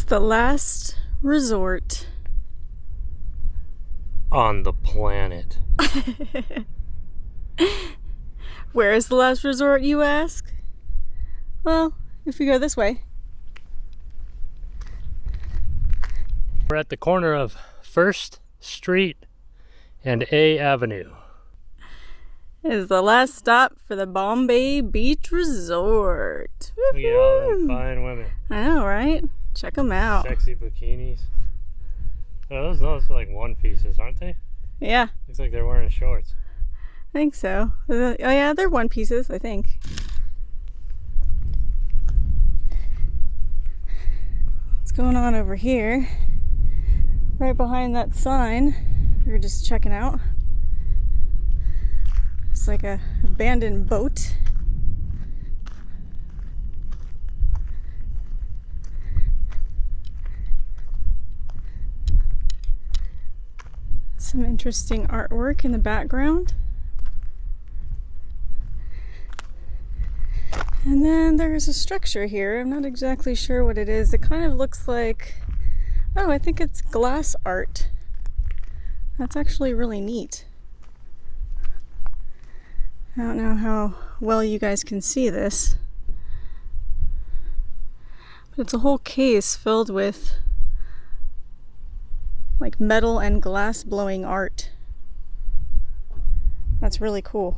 The last resort on the planet. Where is the last resort, you ask? Well, if we go this way. We're at the corner of 1st Street and A Avenue. It is the last stop for the Bombay Beach Resort. Look at all them fine women. I know, right? Check them out. Sexy bikinis. Oh, those are like one pieces, aren't they? Yeah. Looks like they're wearing shorts. I think so. Oh yeah, they're one pieces, I think. What's going on over here? Right behind that sign, we were just checking out. It's like a abandoned boat. Some interesting artwork in the background. And then there's a structure here. I'm not exactly sure what it is. It kind of looks like, oh, I think it's glass art. That's actually really neat. I don't know how well you guys can see this, but it's a whole case filled with like metal and glass blowing art. That's really cool.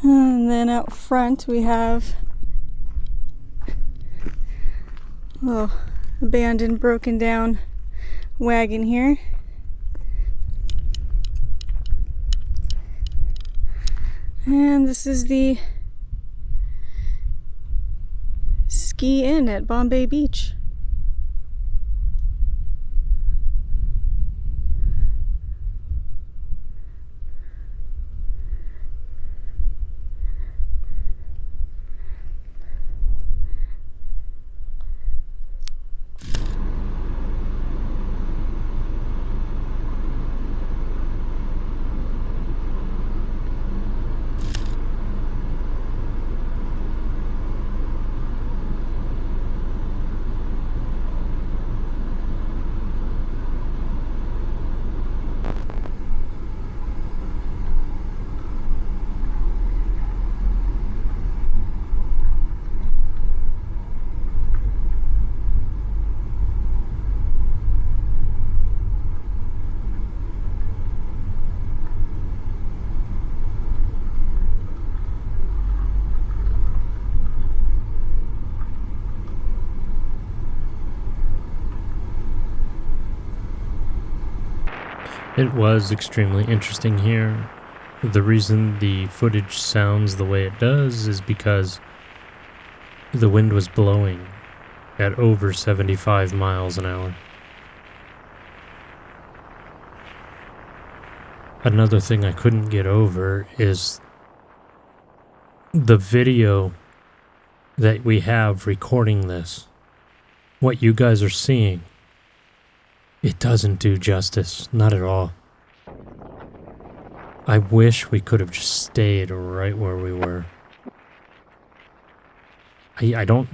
And then out front we have a little abandoned, broken down wagon here. And this is the ski inn at Bombay Beach. It was extremely interesting here. The reason the footage sounds the way it does is because the wind was blowing at over 75 miles an hour. Another thing I couldn't get over is the video that we have recording this. What you guys are seeing, it doesn't do justice, not at all. I wish we could have just stayed right where we were. I don't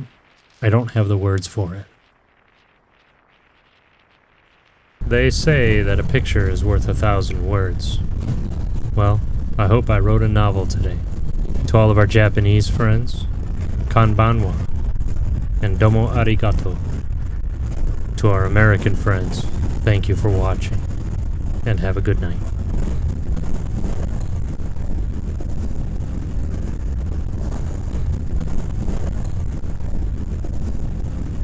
have the words for it. They say that a picture is worth 1,000 words. Well, I hope I wrote a novel today. To all of our Japanese friends, konbanwa, and domo arigato. To our American friends, thank you for watching, and have a good night.